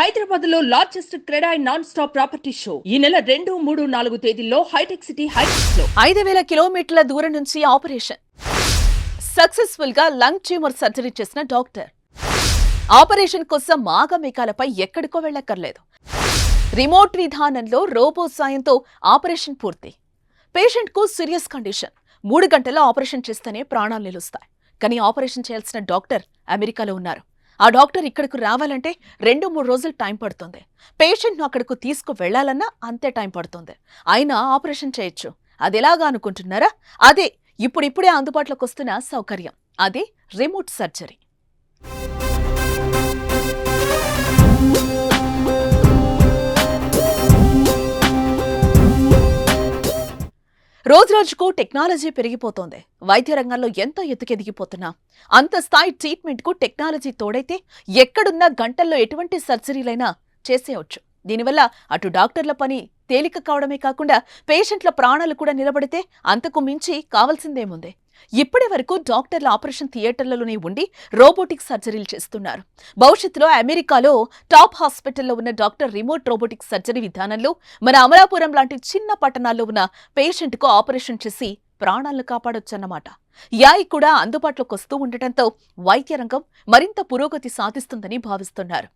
హైదరాబాద్ లో largest CREDAI non stop property show ఈ నెల 2, 3, 4 తేదీల్లో హైటెక్ సిటీ హైటెక్స్ లో 5000 కిలోమీటర్ల దూరం నుంచి ఆపరేషన్ సక్సెస్ఫుల్ గా లంగ్ ట్యూమర్ సర్జరీ చేసిన డాక్టర్. ఆపరేషన్ కోసం మాగమేకాలపై ఎక్కడికో వెళ్ళక్కర్లేదు. రిమోట్ విధానంలో రోబో సాయంతో ఆపరేషన్ పూర్తి. పేషెంట్ కు సీరియస్ కండిషన్. 3 గంటల్లో ఆపరేషన్ చేస్తేనే ప్రాణాలు నిలుస్తాయి. కానీ ఆపరేషన్ చేయాల్సిన డాక్టర్ అమెరికాలో ఉన్నారు. ఆ డాక్టర్ ఇక్కడకు రావాలంటే 2-3 రోజులు టైం పడుతుంది. పేషెంట్ను అక్కడకు తీసుకు వెళ్లాలన్నా అంతే టైం పడుతుంది. అయినా ఆపరేషన్ చేయొచ్చు. అదెలాగా అనుకుంటున్నారా? అదే ఇప్పుడిప్పుడే అందుబాటులోకి వస్తున్న సౌకర్యం. అదే రిమోట్ సర్జరీ. రోజురోజుకు టెక్నాలజీ పెరిగిపోతోంది. వైద్య రంగంలో ఎంతో ఎత్తుకెదిగిపోతున్నాం. అంత స్థాయి ట్రీట్మెంట్ కు టెక్నాలజీ తోడైతే ఎక్కడున్నా గంటల్లో ఎటువంటి సర్జరీలైనా చేసేయవచ్చు. దీనివల్ల అటు డాక్టర్ల పని తేలిక కావడమే కాకుండా పేషెంట్ల ప్రాణాలు కూడా నిలబడితే అంతకు మించి కావాల్సిందేముంది? ఇప్పటి వరకు డాక్టర్ల ఆపరేషన్ థియేటర్లలోనే ఉండి రోబోటిక్ సర్జరీలు చేస్తున్నారు. భవిష్యత్తులో అమెరికాలో టాప్ హాస్పిటల్లో ఉన్న డాక్టర్ రిమోట్ రోబోటిక్ సర్జరీ విధానంలో మన అమలాపురం లాంటి చిన్న పట్టణాల్లో ఉన్న పేషెంట్కు ఆపరేషన్ చేసి ప్రాణాలను కాపాడొచ్చన్నమాట. యాయి కూడా అందుబాటులోకి వస్తూ ఉండటంతో వైద్య రంగం మరింత పురోగతి సాధిస్తుందని భావిస్తున్నారు.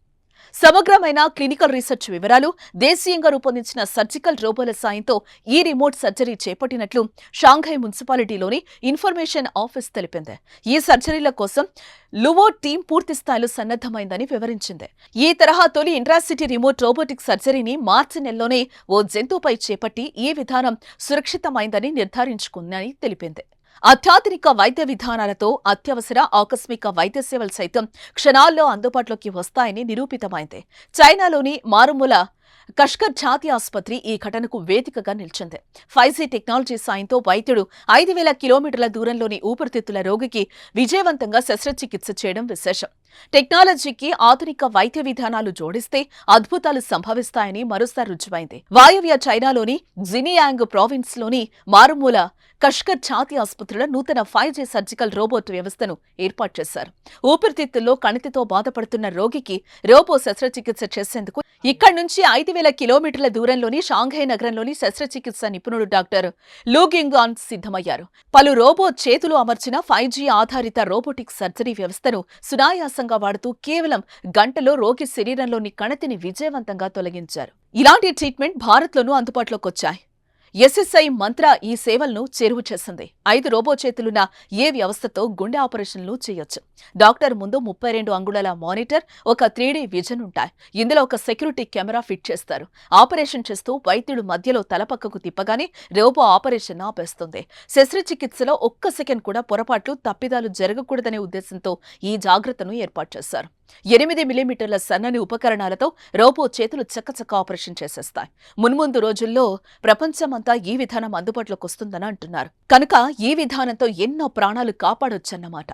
సమగ్రమైన క్లినికల్ రీసెర్చ్ వివరాలు, దేశీయంగా రూపొందించిన సర్జికల్ రోబోల సాయంతో ఈ రిమోట్ సర్జరీ చేపట్టినట్లు షాంఘై మున్సిపాలిటీలోని ఇన్ఫర్మేషన్ ఆఫీస్ తెలిపింది. ఈ సర్జరీల కోసం లువో టీం పూర్తి స్థాయిలో సన్నద్ధమైందని వివరించింది. ఈ తరహా తొలి ఇంట్రాసిటీ రిమోట్ రోబోటిక్ సర్జరీని మార్చి నెలలోనే ఓ జంతువుపై చేపట్టి ఈ విధానం సురక్షితమైందని నిర్ధారించుకుందని తెలిపింది. అత్యాధునిక వైద్య విధానాలతో అత్యవసర ఆకస్మిక వైద్య సేవలు సైతం క్షణాల్లో అందుబాటులోకి వస్తాయని నిరూపితమైంది. చైనాలోని మారుమూల కష్కర్ జాతీయ ఆసుపత్రి ఈ ఘటనకు వేదికగా నిలిచింది. 5G టెక్నాలజీ సాయంతో వైద్యుడు 5000 కిలోమీటర్ల దూరంలోని ఊపిరితిత్తుల రోగికి విజయవంతంగా శస్త్రచికిత్స చేయడం విశేషం. టెక్నాలజీకి ఆధునిక వైద్య విధానాలు జోడిస్తే అద్భుతాలు సంభవిస్తాయని మరోసారి రుజువైంది. వాయవ్య చైనాలోని జినియాంగ్ ప్రావిన్స్ లోని మారుమూల కష్కర్ జాతీయ ఆసుపత్రిలో నూతన 5G సర్జికల్ రోబోట్ వ్యవస్థను ఏర్పాటు చేశారు. ఊపిరితిత్తుల్లో కణితితో బాధపడుతున్న రోగికి రోబో శస్త్రచికిత్స చేసేందుకు ఇక్కడి నుంచి 5000 కిలోమీటర్ల దూరంలోని షాంఘై నగరంలోని శస్త్రచికిత్స నిపుణుడు డాక్టర్ లూగింగాన్ సిద్ధమయ్యారు. పలు రోబో చేతులు అమర్చిన 5G ఆధారిత రోబోటిక్ సర్జరీ వ్యవస్థను సునాయాసంగా వాడుతూ కేవలం గంటలో రోగి శరీరంలోని కణితిని విజయవంతంగా తొలగించారు. ఇలాంటి ట్రీట్మెంట్ భారత్లోనూ అందుబాటులోకి వచ్చాయి. SSI మంత్ర ఈ సేవలను చేరువ చేసింది. 5 రోబో చేతులున్న ఏ వ్యవస్థతో గుండె ఆపరేషన్లు చేయొచ్చు. డాక్టర్ ముందు 32 అంగుళాల మానిటర్, ఒక 3D విజన్ ఉంటాయి. ఇందులో ఒక సెక్యూరిటీ కెమెరా ఫిట్ చేస్తారు. ఆపరేషన్ చేస్తూ వైద్యుడు మధ్యలో తలపక్కకు తిప్పగానే రోబో ఆపరేషన్ ఆపేస్తుంది. శస్త్రచికిత్సలో ఒక్క సెకండ్ కూడా పొరపాట్లు, తప్పిదాలు జరగకూడదనే ఉద్దేశంతో ఈ జాగ్రత్తను ఏర్పాటు చేశారు. 8 మిల్లీమీటర్ల సన్నని ఉపకరణాలతో రోబో చేతులు చక్కచక్క ఆపరేషన్ చేసేస్తాయి. మున్ముందు రోజుల్లో ప్రపంచమంతా ఈ విధానం అందుబాటులోకి వస్తుందని అంటున్నారు. కనుక ఈ విధానంతో ఎన్నో ప్రాణాలు కాపాడొచ్చన్నమాట.